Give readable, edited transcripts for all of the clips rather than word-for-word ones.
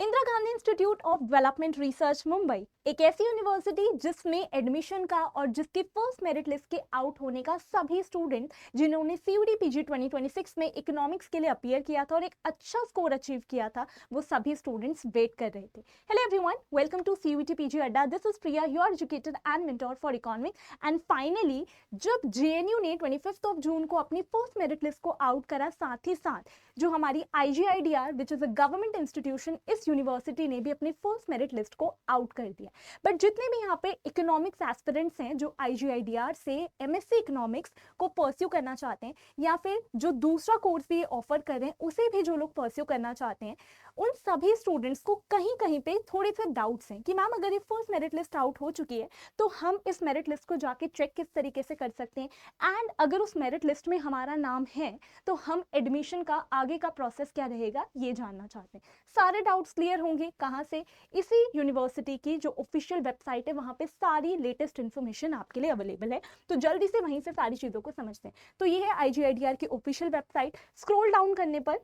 Indira Gandhi institute of development research Mumbai एक ऐसी university जिसमें एडमिशन का और जिसके फर्स्ट मेरिट लिस्ट के आउट होने का सभी स्टूडेंट जिन्होंने सीयूटी पीजी 2026 में इकोनॉमिक्स के लिए अपीयर किया था और एक अच्छा स्कोर अचीव किया था, वो सभी स्टूडेंट्स वेट कर रहे थे। Hello everyone, welcome to CUET PG Adda. This is Priya, your educated and mentor for economics. And finally जब जेएनयू ने 25 जून को अपनी फर्स्ट मेरिट लिस्ट को आउट करा, साथ ही साथ जो हमारी IGIDR which is a government institution, इस यूनिवर्सिटी ने भी अपनी फर्स्ट मेरिट लिस्ट को आउट कर दिया। बट जितने भी यहाँ पे इकोनॉमिक्स एस्पिरेंट्स हैं जो आईजीआईडीआर से एमएससी इकोनॉमिक्स को परस्यू करना चाहते हैं, या फिर जो दूसरा कोर्स भी ऑफर कर रहे हैं उसे भी जो लोग परस्यू करना चाहते हैं, उन सभी स्टूडेंट्स को कहीं कहीं पे थोड़े से डाउट्स हैं कि मैम अगर ये फर्स्ट मेरिट लिस्ट आउट हो चुकी है तो हम इस मेरिट लिस्ट को जाके चेक किस तरीके से कर सकते हैं, एंड अगर उस मेरिट लिस्ट में हमारा नाम है तो हम एडमिशन का आगे का प्रोसेस क्या रहेगा ये जानना चाहते हैं। सारे डाउट्स क्लियर होंगे कहाँ से? इसी यूनिवर्सिटी की जो ऑफिशियल वेबसाइट है वहाँ पे सारी लेटेस्ट इन्फॉर्मेशन आपके लिए अवेलेबल है, तो जल्दी से वहीं से सारी चीज़ों को समझते हैं। तो ये है आईजीआईडीआर की ऑफिशियल वेबसाइट। स्क्रॉल डाउन करने पर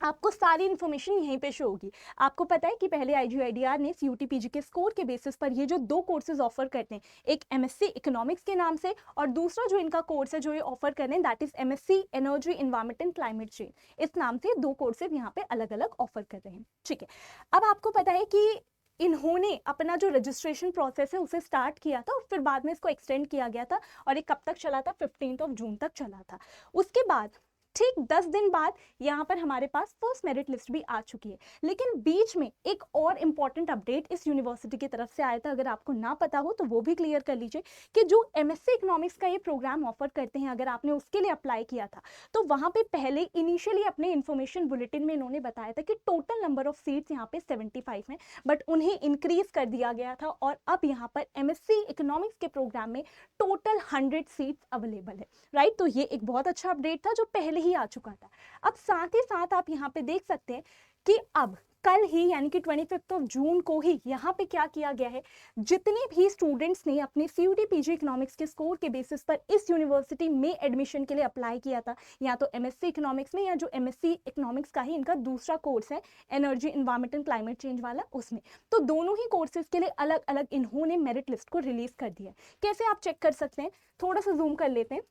आपको सारी इन्फॉर्मेशन यहीं पे शो होगी। आपको पता है कि पहले आईजीआईडीआर ने सीयूटी पीजी के स्कोर के बेसिस पर ये जो दो कोर्सेज ऑफर करते हैं, एक एमएससी इकोनॉमिक्स के नाम से और दूसरा जो इनका कोर्स है जो ये ऑफर कर रहे हैं that is MSc energy environment and climate change, इस नाम से दो कोर्सेज यहाँ पे अलग अलग ऑफर कर रहे हैं। ठीक है, अब आपको पता है कि इन्होंने अपना जो रजिस्ट्रेशन प्रोसेस है उसे स्टार्ट किया था और फिर बाद में इसको एक्सटेंड किया गया था, और ये कब तक चला था? 15 जून तक चला था। उसके बाद ठीक 10 दिन बाद यहाँ पर हमारे पास फर्स्ट मेरिट लिस्ट भी आ चुकी है। लेकिन बीच में एक और इम्पॉर्टेंट अपडेट इस यूनिवर्सिटी की तरफ से आया था, अगर आपको ना पता हो तो वो भी क्लियर कर लीजिए कि जो एमएससी इकोनॉमिक्स का ये प्रोग्राम ऑफर करते हैं, अगर आपने उसके लिए अप्लाई किया था तो वहाँ पे पहले इनिशियली अपने इन्फॉर्मेशन बुलेटिन में इन्होंने बताया था कि टोटल नंबर ऑफ सीट्स यहाँ पे 75 हैं, बट उन्हें इंक्रीज कर दिया गया था और अब यहाँ पर एमएससी इकोनॉमिक्स के प्रोग्राम में टोटल 100 सीट्स अवेलेबल है। राइट, तो ये एक बहुत अच्छा अपडेट था जो पहले ही आ चुका था। अब साथ ही साथ आप यहाँ पे देख सकते हैं कि अब कल ही यानी कि 25 जून को ही यहाँ पे क्या किया गया है, जितने भी स्टूडेंट्स ने अपने सीयूटी पीजी इकोनॉमिक्स के स्कोर के बेसिस पर इस यूनिवर्सिटी में एडमिशन के लिए अप्लाई किया था, या तो एमएससी इकोनॉमिक्स में या जो एमएससी इकोनॉमिक्स का ही इनका दूसरा कोर्स है energy environment and climate change वाला, उसमें तो दोनों ही कोर्सेज के लिए अलग अलग इन्होंने मेरिट लिस्ट को रिलीज कर दिया है। कैसे आप चेक कर सकते हैं? थोड़ा सा जूम कर लेते हैं।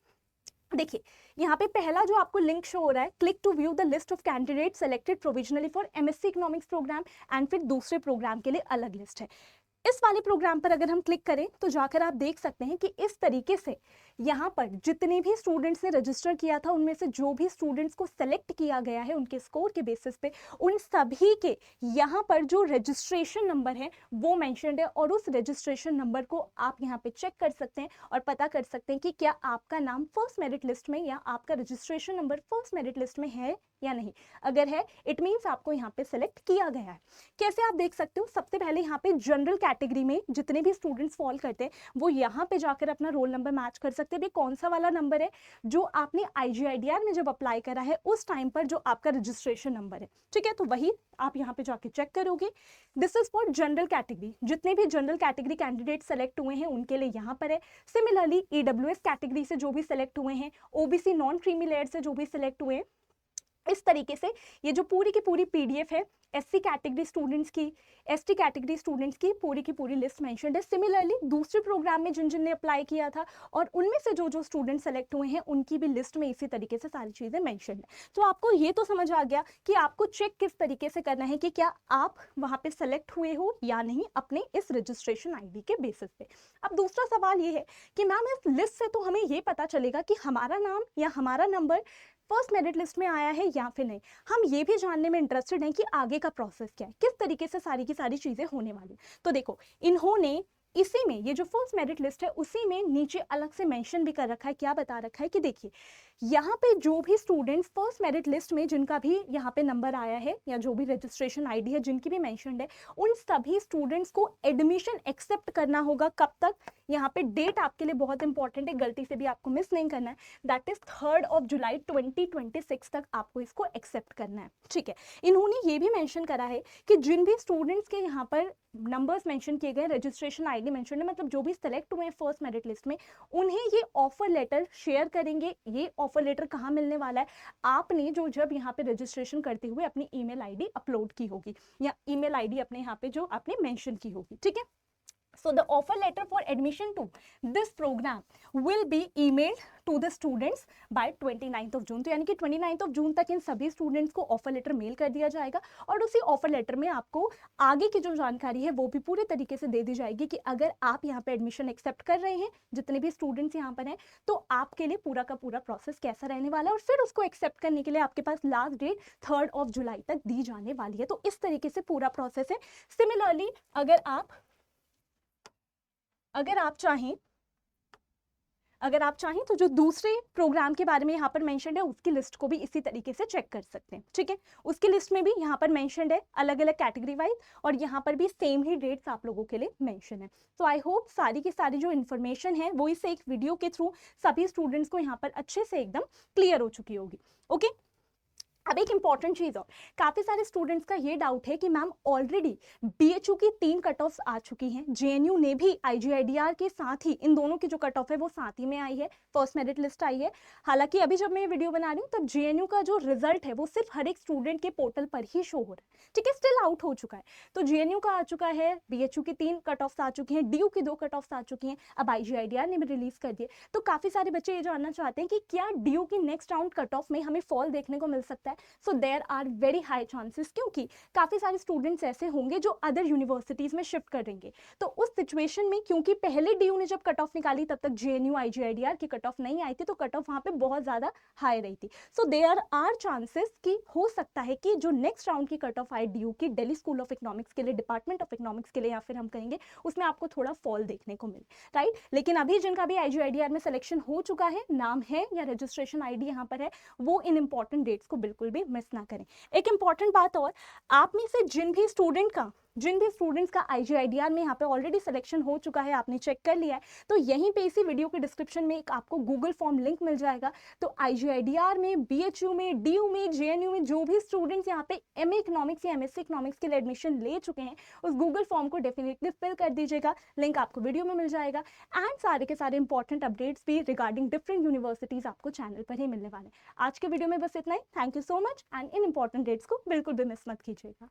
देखिए यहाँ पे पहला जो आपको लिंक शो हो रहा है, click to view the list of candidate selected provisionally for MSc economics programme, and फिर दूसरे प्रोग्राम के लिए अलग लिस्ट है। इस वाले प्रोग्राम पर अगर हम क्लिक करें तो जाकर आप देख सकते हैं कि इस तरीके से यहाँ पर जितने भी स्टूडेंट्स ने रजिस्टर किया था उनमें से जो भी स्टूडेंट्स को सेलेक्ट किया गया है उनके स्कोर के बेसिस पे, उन सभी के यहाँ पर जो रजिस्ट्रेशन नंबर है वो मेंशन्ड है, और उस रजिस्ट्रेशन नंबर को आप यहाँ पे चेक कर सकते हैं और पता कर सकते हैं कि क्या आपका नाम फर्स्ट मेरिट लिस्ट में या आपका registration number first merit list में है या नहीं। अगर है इट मीन्स आपको यहाँ पे सेलेक्ट किया गया है। कैसे आप देख सकते हो? सबसे पहले यहाँ पे जनरल कैटेगरी में जितने भी स्टूडेंट्स फॉल करते हैं वो यहाँ पे जाकर अपना रोल नंबर मैच कर सकते हैं। भी कौन सा वाला नंबर है जो आपने आईजीआईडीआर में जब अप्लाई करा है उस टाइम पर जो आपका रजिस्ट्रेशन नंबर है, ठीक है, तो वही आप यहाँ पे जाके चेक करोगे। This is for general category, जितने भी जनरल कैटेगरी कैंडिडेट सेलेक्ट हुए हैं उनके लिए यहाँ पर है। सिमिलरली ईडब्ल्यूएस कैटेगरी से जो भी सिलेक्ट हुए हैं, ओबीसी नॉन क्रीमी लेयर से जो भी सिलेक्ट हुए हैं, इस तरीके से ये जो पूरी की पूरी पीडीएफ है एससी कैटेगरी स्टूडेंट्स की, एसटी कैटेगरी स्टूडेंट्स की पूरी लिस्ट मेंशन्ड है। सिमिलरली दूसरे प्रोग्राम में जिन जिन ने अप्लाई किया था और उनमें से जो जो स्टूडेंट सेलेक्ट हुए हैं उनकी भी लिस्ट में इसी तरीके से सारी चीज़ें मेंशन्ड है। तो आपको ये तो समझ आ गया कि आपको चेक किस तरीके से करना है कि क्या आप वहाँ पे सेलेक्ट हुए हो या नहीं अपने इस रजिस्ट्रेशन आईडी के बेसिस पे। अब दूसरा सवाल ये है कि मैम इस लिस्ट से तो हमें ये पता चलेगा कि हमारा नाम या हमारा नंबर फर्स्ट मेरिट लिस्ट में आया है या फिर नहीं। हम ये भी जानने में इंटरेस्टेड हैं कि आगे का प्रोसेस क्या है, किस तरीके से सारी की सारी चीज़ें होने वाली। तो देखो इन्होंने इसी में ये जो फर्स्ट मेरिट लिस्ट है उसी में नीचे अलग से मेंशन भी कर रखा है। क्या बता रखा है कि देखिए यहाँ पे जो भी स्टूडेंट्स फर्स्ट मेरिट लिस्ट में जिनका भी यहाँ पे नंबर आया है या जो भी रजिस्ट्रेशन आईडी है जिनकी भी मेंशन्ड है, उन सभी स्टूडेंट्स को एडमिशन एक्सेप्ट करना होगा। कब तक? यहाँ पे डेट आपके लिए बहुत इंपॉर्टेंट है, गलती से भी आपको मिस नहीं करना है, दैट इज 3 जुलाई 2026 तक आपको इसको एक्सेप्ट करना है। ठीक है, इन्होंने ये भी मेंशन करा है कि जिन भी स्टूडेंट्स के यहाँ पर नंबर्स मेंशन किए गए, रजिस्ट्रेशन आईडी मेंशन है, मतलब जो भी सिलेक्ट हुए हैं फर्स्ट मेरिट लिस्ट में, उन्हें ये ऑफर लेटर शेयर करेंगे। ये ऑफर लेटर कहाँ मिलने वाला है, आपने जो जब यहाँ पे रजिस्ट्रेशन करते हुए अपनी ईमेल आईडी अपलोड की होगी या ईमेल आईडी अपने यहाँ पे जो आपने मेंशन की होगी, ठीक है। So the offer letter for admission to this program will be emailed to the students by 29th of June। तो यानी कि 29th of June तक इन सभी स्टूडेंट्स को ऑफर लेटर मेल कर दिया जाएगा और उसी ऑफर लेटर में आपको आगे की जो जानकारी है वो भी पूरे तरीके से दे दी जाएगी कि अगर आप यहाँ पे एडमिशन एक्सेप्ट कर रहे हैं, जितने भी स्टूडेंट्स यहाँ पर हैं, तो आपके लिए पूरा का पूरा प्रोसेस कैसा रहने वाला है और फिर उसको एक्सेप्ट करने के लिए आपके पास last date 3rd of July तक दी जाने वाली है। तो इस तरीके से पूरा प्रोसेस है। सिमिलरली अगर आप चाहें तो जो दूसरे प्रोग्राम के बारे में यहाँ पर मेंशन्ड है उसकी लिस्ट को भी इसी तरीके से चेक कर सकते हैं, ठीक है। उसकी लिस्ट में भी यहाँ पर मेंशन्ड है अलग अलग कैटेगरी वाइज और यहाँ पर भी सेम ही डेट्स आप लोगों के लिए मेंशन है। तो आई होप सारी की सारी जो इन्फॉर्मेशन है वो इस एक वीडियो के थ्रू सभी स्टूडेंट्स को यहाँ पर अच्छे से एकदम क्लियर हो चुकी होगी। ओके, अब एक इंपॉर्टेंट चीज और, काफी सारे स्टूडेंट्स का ये डाउट है कि मैम ऑलरेडी बीएचयू की 3 कट ऑफ्स आ चुकी हैं, जेएनयू ने भी आईजीआईडीआर के साथ ही इन दोनों की जो कट ऑफ है वो साथ ही में आई है, फर्स्ट मेरिट लिस्ट आई है। हालांकि अभी जब मैं ये वीडियो बना रही हूँ तब जेएनयू का जो रिजल्ट है वो सिर्फ हर एक स्टूडेंट के पोर्टल पर ही शो हो रहा है, ठीक है, स्टिल आउट हो चुका है। तो जेएनयू का आ चुका है, बीएचयू की 3 कट ऑफ्स आ चुकी हैं, डीयू की 2 कट ऑफ्स आ चुकी हैं, अब आईजीआईडीआर ने भी रिलीज कर दिए। तो काफी सारे बच्चे ये जानना चाहते हैं कि क्या डीयू की नेक्स्ट राउंड कट ऑफ में हमें फॉल देखने को मिल सकता है। So there are very high chances, क्योंकि काफी सारे स्टूडेंट्स ऐसे होंगे जो अदर यूनिवर्सिटीज में शिफ्ट करेंगे। तो उस सिचुएशन में क्योंकि पहले डीयू ने जब कट ऑफ निकाली तब तक जेएनयू आईजीआईडीआर की कट ऑफ नहीं आई थी, तो कट ऑफ वहां पे बहुत ज्यादा हाई रही थी। सो देयर आर चांसेस कि हो सकता है कि जो नेक्स्ट राउंड की कट ऑफ आए डीयू की दिल्ली स्कूल ऑफ इकोनॉमिक्स के लिए, डिपार्टमेंट ऑफ इकोनॉमिक्स के लिए, या फिर हम कहेंगे उसमें आपको थोड़ा फॉल देखने को मिले, राइट। लेकिन अभी जिनका भी आईजीआईडीआर में सिलेक्शन हो चुका है, नाम है या रजिस्ट्रेशन आईडी यहाँ पर है, वो इन इंपॉर्टेंट डेट्स को बिल्कुल भी मिस ना करें। एक इंपॉर्टेंट बात और, आप में से जिन भी स्टूडेंट्स का आईजीआईडीआर में यहाँ पे ऑलरेडी सिलेक्शन हो चुका है, आपने चेक कर लिया है, तो यहीं पे इसी वीडियो के डिस्क्रिप्शन में एक आपको गूगल फॉर्म लिंक मिल जाएगा। तो आईजीआईडीआर में, बीएचयू में, डीयू में, जेएनयू में जो भी स्टूडेंट्स यहाँ पे एमए इकोनॉमिक्स या एमएससी इकोनॉमिक्स के लिए एडमिशन ले चुके हैं, उस गूगल फॉर्म को डेफिनेटली फिल कर दीजिएगा, लिंक आपको वीडियो में मिल जाएगा। एंड सारे के सारे इंपॉर्टेंट अपडेट्स भी रिगार्डिंग डिफरेंट यूनिवर्सिटीज आपको चैनल पर ही मिलने वाले हैं। आज के वीडियो में बस इतना ही। Thank you so much and इन इंपॉर्टेंट डेट्स को बिल्कुल भी मिस मत कीजिएगा।